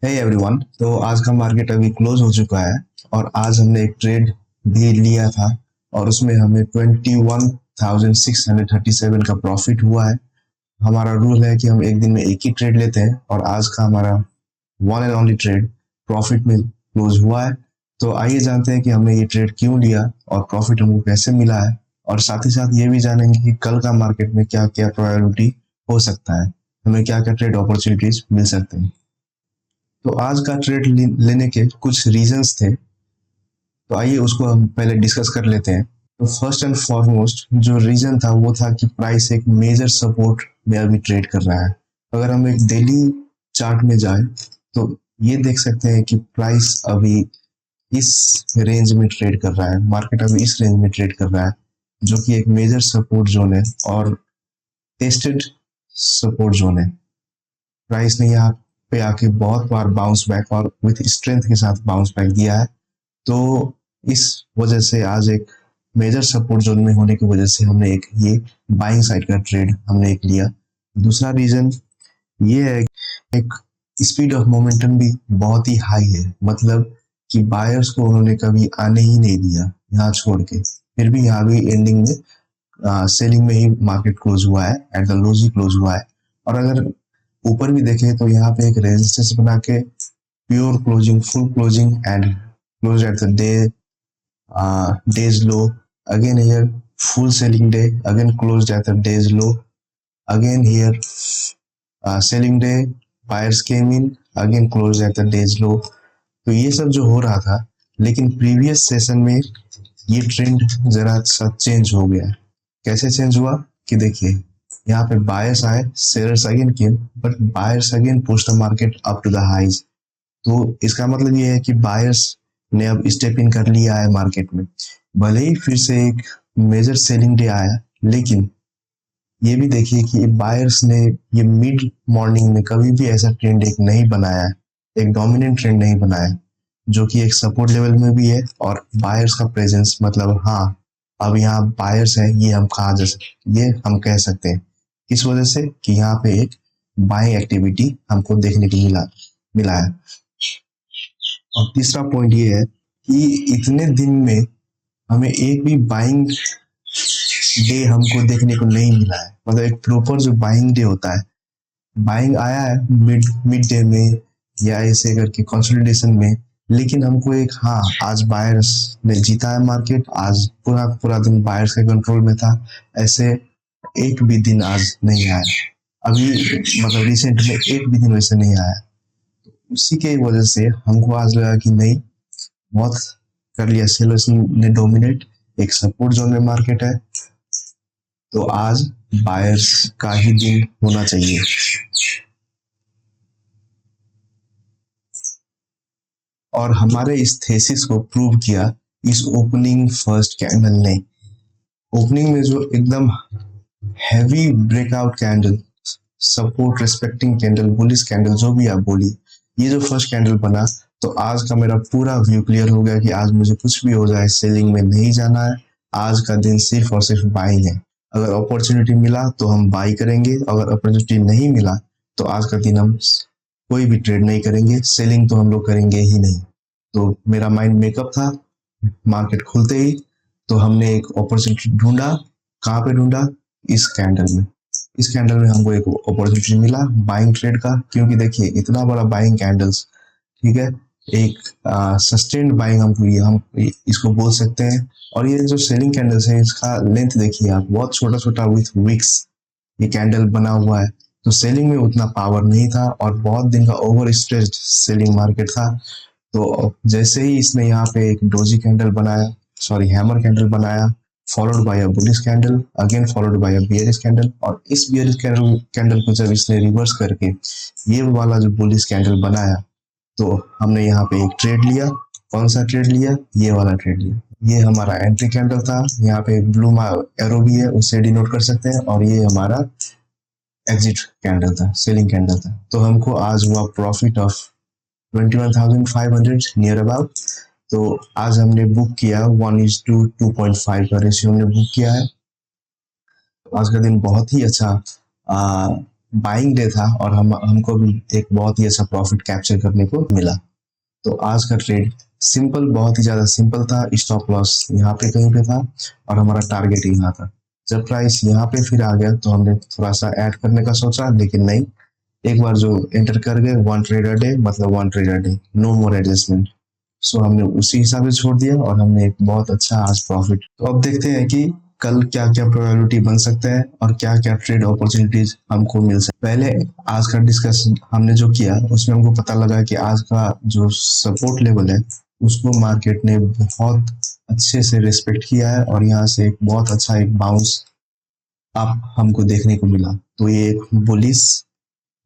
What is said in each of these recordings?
Hey everyone. तो आज का मार्केट अभी क्लोज हो चुका है और आज हमने एक ट्रेड भी लिया था और उसमें हमें 21,637 का प्रॉफिट हुआ है। हमारा रूल है कि हम एक दिन में एक ही ट्रेड लेते हैं और आज का हमारा one and only trade profit में क्लोज हुआ है। तो आइए जानते हैं कि हमने ये ट्रेड क्यों लिया और प्रॉफिट हमको कैसे मिला है, और साथ ही साथ ये भी जानेंगे कि कल का मार्केट में क्या क्या प्रोबेबिलिटी हो सकता है, हमें क्या क्या ट्रेड अपॉर्चुनिटीज मिल सकते हैं। तो आज का ट्रेड लेने के कुछ रीजंस थे, तो आइए उसको हम पहले डिस्कस कर लेते हैं। तो फर्स्ट एंड फॉरमोस्ट जो रीजन था वो था कि प्राइस एक मेजर सपोर्ट में अभी ट्रेड कर रहा है। अगर हम एक डेली चार्ट में जाए तो ये देख सकते हैं कि प्राइस अभी इस रेंज में ट्रेड कर रहा है, मार्केट अभी इस रेंज में ट्रेड कर रहा है, जो कि एक मेजर सपोर्ट जोन है और टेस्टेड सपोर्ट जोन है। प्राइस ने यहाँ पे आके बहुत बार बाउंस बैक और विथ स्ट्रेंथ के साथ बाउंस बैक दिया है। तो इस वजह से आज एक मेजर सपोर्ट जोन में होने की वजह से हमने एक ये बाइंग साइड का ट्रेड हमने एक लिया। दूसरा रीजन ये है, एक स्पीड ऑफ मोमेंटम भी बहुत ही हाई है, मतलब कि बायर्स को उन्होंने कभी आने ही नहीं दिया यहाँ छोड़ के, फिर भी यहाँ भी एंडिंग में सेलिंग में ही मार्केट क्लोज हुआ है, at the lows he close हुआ है। और अगर ऊपर भी देखें तो यहाँ पे एक रेजिस्टेंस बना के pure closing, full closing and close at the day's low. Again here full selling day, again closed at the day's low. Again here selling day, buyers came in, again closed at the day's low. तो ये सब जो हो रहा था, लेकिन previous session में ये ट्रेंड जरा सा चेंज हो गया। कैसे चेंज हुआ कि देखिए, यहाँ पे बायर्स आए, sellers again came, but buyers again push the market up to the highs. तो इसका मतलब ये है कि बायर्स ने अब स्टेप इन कर लिया है मार्केट में। भले ही फिर से एक मेजर सेलिंग डे आया, लेकिन ये भी देखिए कि बायर्स ने ये मिड मॉर्निंग में कभी भी ऐसा ट्रेंड एक नहीं बनाया है, एक डोमिनेंट ट्रेंड नहीं बनाया, जो कि एक सपोर्ट लेवल में भी है और बायर्स का प्रेजेंस, मतलब हाँ अब यहाँ बायर्स है, ये हम कहा जा सकते, ये हम कह सकते हैं। इस वजह से कि यहाँ पे एक बाइंग एक्टिविटी हमको देखने को मिला है। और तीसरा पॉइंट ये है कि इतने दिन में हमें एक भी बाइंग डे हमको देखने को नहीं मिला है, मतलब एक प्रॉपर जो बाइंग डे होता है, बाइंग आया है मिड मिड डे में या ऐसे करके कंसोलिडेशन में, लेकिन हमको एक हाँ आज बायर्स ने जीता है मार्केट, आज पूरा पूरा दिन बायर्स के कंट्रोल में था, ऐसे एक भी दिन आज नहीं आया। अभी मतलब रिसेंट में एक भी दिन वैसे नहीं आया। उसी के वजह से हमको आज लगा कि नहीं, बहुत कर लिया सेलर्स ने डोमिनेट, एक सपोर्ट जोन में मार्केट है, तो आज बायर्स का ही दिन होना चाहिए। और हमारे इस थेसिस को प्रूव किया इस ओपनिंग फर्स्ट कैंडल ने। ओपनिंग में जो एकदम heavy breakout candle, support respecting candle, bullish candle, जो भी आप बोलिए, ये जो फर्स्ट कैंडल बना, तो आज का मेरा पूरा व्यू क्लियर हो गया कि आज मुझे कुछ भी हो जाए सेलिंग में नहीं जाना है। आज का दिन सिर्फ और सिर्फ बाइंग है। अगर अपॉर्चुनिटी मिला तो हम बाई करेंगे, अगर अपॉर्चुनिटी नहीं मिला तो आज का दिन हम कोई भी ट्रेड नहीं करेंगे, सेलिंग तो हम लोग करेंगे ही नहीं। तो मेरा माइंड मेकअप था मार्केट खुलते ही, तो हमने एक अपॉर्चुनिटी ढूंढा। कहाँ पे ढूंढा? इस कैंडल में। इस कैंडल में हमको एक अपॉर्चुनिटी मिला बाइंग ट्रेड का, क्योंकि देखिए इतना बड़ा बाइंग कैंडल्स, ठीक है, एक सस्टेन्ड बाइंग हम इसको बोल सकते हैं। और ये जो सेलिंग कैंडल्स है, इसका लेंथ देखिए आप, बहुत छोटा छोटा विथ विक्स ये कैंडल बना हुआ है। तो सेलिंग में उतना पावर नहीं था और बहुत दिन का ओवर स्ट्रेच्ड सेलिंग मार्केट था। तो जैसे ही इसने यहाँ पे एक डोजी कैंडल बनाया, सॉरी हैमर कैंडल बनाया, followed by a bullish candle, again followed by a bearish candle, और इस बियरिश कैंडल को जब इसने रिवर्स करके ये वाला जो बुलिश कैंडल बनाया, तो हमने यहाँ पे एक ट्रेड लिया। कौन सा ट्रेड लिया? ये वाला ट्रेड लिया। ये हमारा एंट्री कैंडल था, यहाँ पे ब्लू एरो भी है, उससे डिनोट कर सकते हैं, और ये हमारा एग्जिट कैंडल था, सेलिंग कैंडल था। तो हमको आज हुआ प्रॉफिट ऑफ 21,500 नियर अबाउट। तो आज हमने बुक किया 1:2.5 का रेशियो हमने बुक किया है। आज का दिन बहुत ही अच्छा बाइंग डे था और हमको भी एक बहुत ही अच्छा प्रॉफिट कैप्चर करने को मिला। तो आज का ट्रेड सिंपल, बहुत ही ज्यादा सिंपल था। स्टॉप लॉस यहाँ पे कहीं पे था और हमारा टारगेट यहाँ था। जब प्राइस यहाँ पे फिर आ गया तो हमने थोड़ा सा ऐड करने का सोचा, लेकिन नहीं, एक बार जो एंटर कर गए 1 ट्रेड अ डे मतलब 1 trade a day, no more adjustment. So हमने उसी हिसाब से छोड़ दिया और हमने एक बहुत अच्छा आज प्रॉफिट। तो अब देखते हैं कि कल क्या क्या प्रोबेबिलिटी बन सकता है और क्या क्या ट्रेड अपॉर्चुनिटीज हमको मिल सकती है। पहले आज का डिस्कशन हमने जो किया उसमें हमको पता लगा कि आज का जो सपोर्ट लेवल है उसको मार्केट ने बहुत अच्छे से रिस्पेक्ट किया है और यहाँ से एक बहुत अच्छा एक बाउंस अप हमको देखने को मिला। तो ये एक बुलिश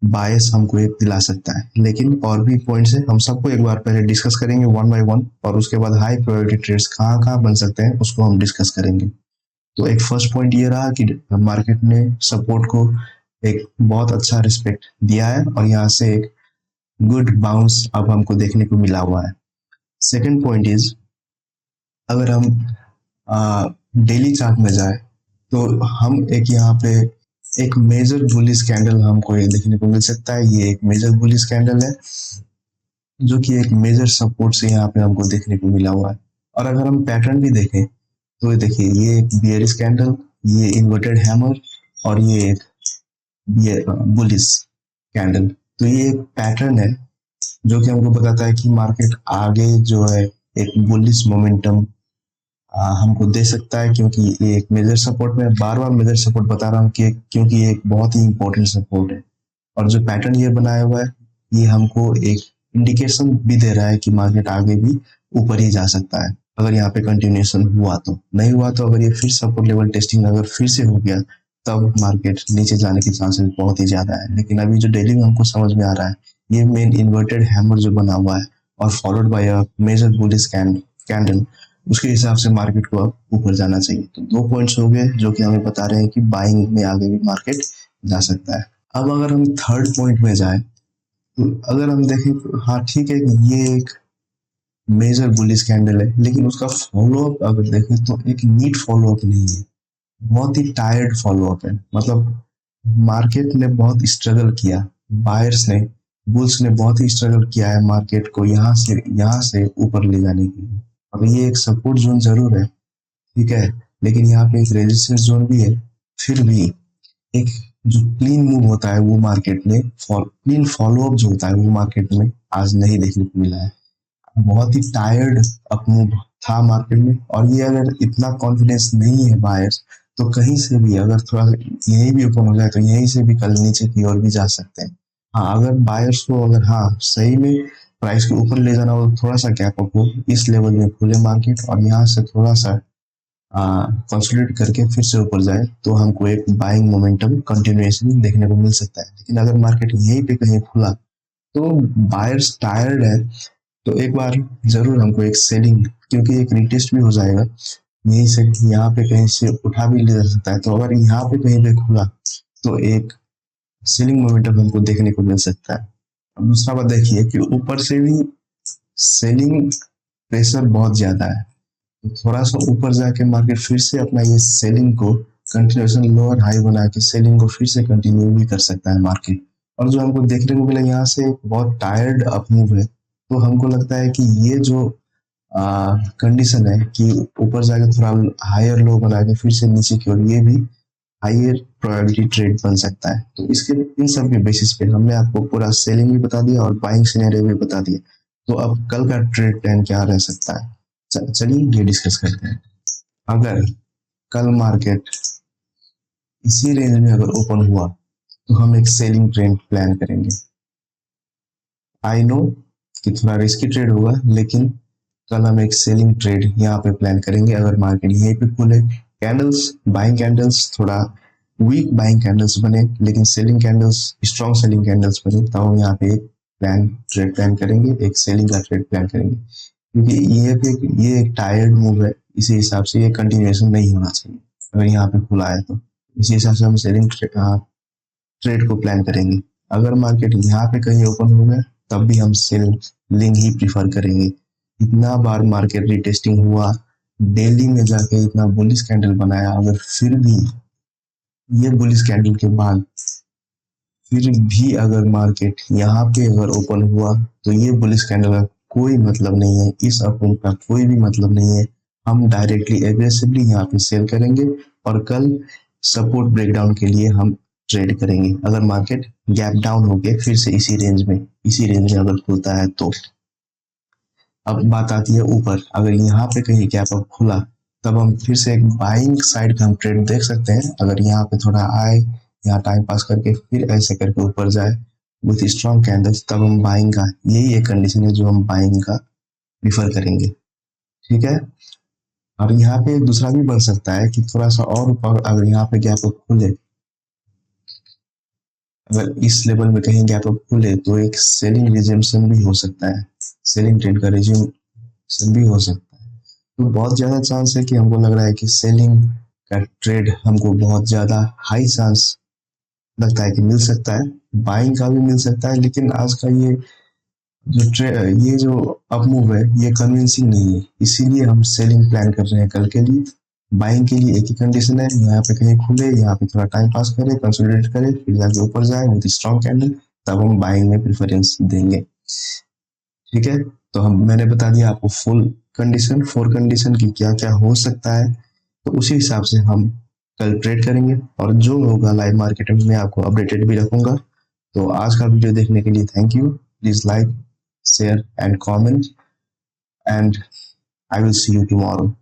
बायस हमको एक दिला सकता है। लेकिन और भी पॉइंट्स है, हम सबको एक बार पहले डिस्कस करेंगे वन बाय वन, और उसके बाद हाई प्रायोरिटी ट्रेड्स कहाँ कहाँ बन सकते हैं उसको हम डिस्कस करेंगे। तो एक फर्स्ट पॉइंट ये रहा कि मार्केट ने सपोर्ट को एक बहुत अच्छा रिस्पेक्ट दिया है और यहाँ से एक गुड बाउंस अब हमको देखने को मिला हुआ है। सेकंड पॉइंट इज, अगर हम डेली चार्ट में जाए तो हम एक यहाँ पे एक मेजर बुलिश कैंडल हमको ये देखने को मिल सकता है। ये एक मेजर बुलिश कैंडल है जो कि एक मेजर सपोर्ट से यहाँ पे हमको देखने को मिला हुआ है। और अगर हम पैटर्न भी देखें तो ये देखिए, ये एक बियरिश कैंडल, ये इन्वर्टेड हैमर और ये एक बुलिश कैंडल। तो ये एक पैटर्न है जो कि हमको बताता है कि मार्केट आगे जो है एक बुलिश मोमेंटम हमको दे सकता है, क्योंकि ये एक मेजर सपोर्ट में, बार बार मेजर सपोर्ट बता रहा हूँ कि क्योंकि ये एक बहुत ही इंपॉर्टेंट सपोर्ट है। और जो पैटर्न ये बनाया हुआ है ये हमको एक इंडिकेशन भी दे रहा है कि मार्केट आगे भी ऊपर ही जा सकता है अगर यहाँ पे कंटिन्यूएशन हुआ। तो नहीं हुआ तो अगर ये फिर सपोर्ट लेवल टेस्टिंग अगर फिर से हो गया तब मार्केट नीचे जाने के चांसेस बहुत ही ज्यादा है। लेकिन अभी जो डेली में हमको समझ में आ रहा है, ये मेन इन्वर्टेड हैमर जो बना हुआ है और followed by a major bullish candle, उसके हिसाब से मार्केट को अब ऊपर जाना चाहिए। तो 2 पॉइंट्स हो गए जो कि हमें बता रहे हैं कि बाइंग में आगे भी मार्केट जा सकता है। अब अगर हम थर्ड पॉइंट में जाए तो अगर हम देखें तो हाँ ठीक है, ये एक मेजर बुलिश कैंडल है, लेकिन उसका फॉलोअप अगर देखें तो एक नीट फॉलोअप नहीं है, बहुत ही टायर्ड फॉलोअप है। मतलब मार्केट ने बहुत स्ट्रगल किया, बायर्स ने, बुल्स ने बहुत ही स्ट्रगल किया है मार्केट को यहाँ से ऊपर ले जाने के लिए। और ये एक सपोर्ट जोन जरूर है, ठीक है, लेकिन यहाँ पे एक रेजिस्टेंस जोन भी है। फिर भी एक जो क्लीन मूव होता है वो मार्केट में, क्लीन फॉलोअप जो होता है वो मार्केट में आज नहीं देखने को मिला है। बहुत ही टायर्ड अप मूव था मार्केट में। और ये अगर इतना कॉन्फिडेंस नहीं है बायर्स, तो कहीं से भी अगर थोड़ा यहीं भी ओपन हो जाए तो यहीं से भी कल नीचे की ओर भी जा सकते हैं। हाँ, अगर बायर्स को अगर हाँ सही में प्राइस को ऊपर ले जाना हो तो थोड़ा सा गैप अप हो, इस लेवल में खुले मार्केट और यहाँ से थोड़ा सा कंसोलिडेट करके फिर से ऊपर जाए तो हमको एक बाइंग मोमेंटम कंटिन्यूएशन देखने को मिल सकता है। लेकिन अगर मार्केट यहीं पे कहीं खुला तो बायर्स टायर्ड है, तो एक बार जरूर हमको एक सेलिंग, क्योंकि एक रिटेस्ट भी हो जाएगा यहीं से, यहाँ पे कहीं से उठा भी ले जा सकता है। तो अगर यहाँ पे कहीं पे खुला तो एक सेलिंग मोमेंटम हमको देखने को मिल सकता है। अब दूसरा बात देखिए कि ऊपर से भी सेलिंग प्रेशर बहुत ज्यादा है, तो थोड़ा सा ऊपर जाके मार्केट फिर से अपना ये सेलिंग को कंटिन्यूएशन लोअर हाई बना के सेलिंग को फिर से कंटिन्यू भी कर सकता है मार्केट। और जो हमको देखने को मिला यहाँ से बहुत टायर्ड अप मूव है, तो हमको लगता है कि ये जो कंडीशन है कि ऊपर जाके थोड़ा हायर लो बना के फिर से नीचे की ओर, ये भी हायर प्रोबेबिलिटी ट्रेड बन सकता है। तो इसके इन सब के बेसिस पे हमने आपको पूरा सेलिंग भी बता दिया और बाइंग सिनेरियो भी बता दिया। तो अब कल का ट्रेड प्लान क्या रह सकता है, चलिए ये डिस्कस करते हैं। अगर कल मार्केट इसी रेंज में अगर ओपन हुआ तो हम एक सेलिंग ट्रेंड प्लान करेंगे। आई नो कि थोड़ा रिस्की ट्रेड होगा, लेकिन कल हम एक सेलिंग ट्रेड यहाँ पे प्लान करेंगे। अगर मार्केट यहीं पे खुले, कैंडल्स बाइंग कैंडल्स थोड़ा वीक बाइंग कैंडल्स बने लेकिन selling candles strong selling candles बने, तो हम यहाँ पे एक ट्रेड प्लान करेंगे, एक सेलिंग का ट्रेड प्लान करेंगे। क्योंकि ये एक टायर्ड मूव है, इसी हिसाब से ये कंटिन्यूएशन नहीं होना चाहिए। अगर यहाँ पे खुला है तो इसी हिसाब से हम सेलिंग ट्रेड को प्लान करेंगे। अगर मार्केट यहाँ पे कहीं ओपन हो गया तब भी हम सेलिंग ही प्रीफर करेंगे। इतना बार मार्केट रिटेस्टिंग हुआ, डेली में जाके इतना बुलिश कैंडल बनाया, अगर फिर भी ये बुलिश कैंडल के बाद फिर भी अगर मार्केट यहाँ पे अगर ओपन हुआ तो ये बुलिश कैंडल का कोई मतलब नहीं है, इस अकाउंट का कोई भी मतलब नहीं है। हम डायरेक्टली एग्रेसिवली यहाँ पे सेल करेंगे और कल सपोर्ट ब्रेकडाउन के लिए हम ट्रेड करेंगे। अगर मार्केट गैप डाउन हो गया फिर से इसी रेंज में अगर खुलता है तो। अब बात आती है ऊपर, अगर यहाँ पे कहीं गैप अप खुला तब हम फिर से एक बाइंग साइड का हम ट्रेड देख सकते हैं। अगर यहाँ पे थोड़ा आए, यहाँ टाइम पास करके फिर ऐसे करके ऊपर जाए विथ स्ट्रॉन्ग कैंडल्स, तब हम बाइंग का, यही एक कंडीशन है जो हम बाइंग का प्रीफर करेंगे। ठीक है। और यहाँ पे दूसरा भी बन सकता है कि थोड़ा सा और ऊपर अगर यहाँ पे गैप अप खुले, अगर इस लेवल में कहीं गैप अप खुले तो एक सेलिंग रिजेम्पशन भी हो सकता है, सेलिंग ट्रेड का रिज्यूम भी हो सकता है। तो बहुत ज़्यादा चांस है कि हमको लग रहा है कि सेलिंग का ट्रेड हमको बहुत ज़्यादा हाई चांस लगता है कि मिल सकता है, बाइंग का भी मिल सकता है। लेकिन आज का ये जो अप मूव है ये कन्विंसिंग नहीं है, इसीलिए हम सेलिंग प्लान कर रहे हैं कल के लिए। बाइंग के लिए एक ही कंडीशन है, यहाँ पे कहीं खुले, यहाँ पे थोड़ा टाइम पास करे, कंसोलिडेट करे, फिर जाके ऊपर जाए विद स्ट्रॉन्ग कैंडल, तब हम बाइंग में प्रेफरेंस देंगे। ठीक है। तो मैंने बता दिया आपको फोर कंडीशन की क्या क्या हो सकता है, तो उसी हिसाब से हम कल ट्रेड करेंगे और जो होगा लाइव मार्केट में मैं आपको अपडेटेड भी रखूंगा। तो आज का वीडियो देखने के लिए thank you. Please like, share and comment, and I will see you tomorrow.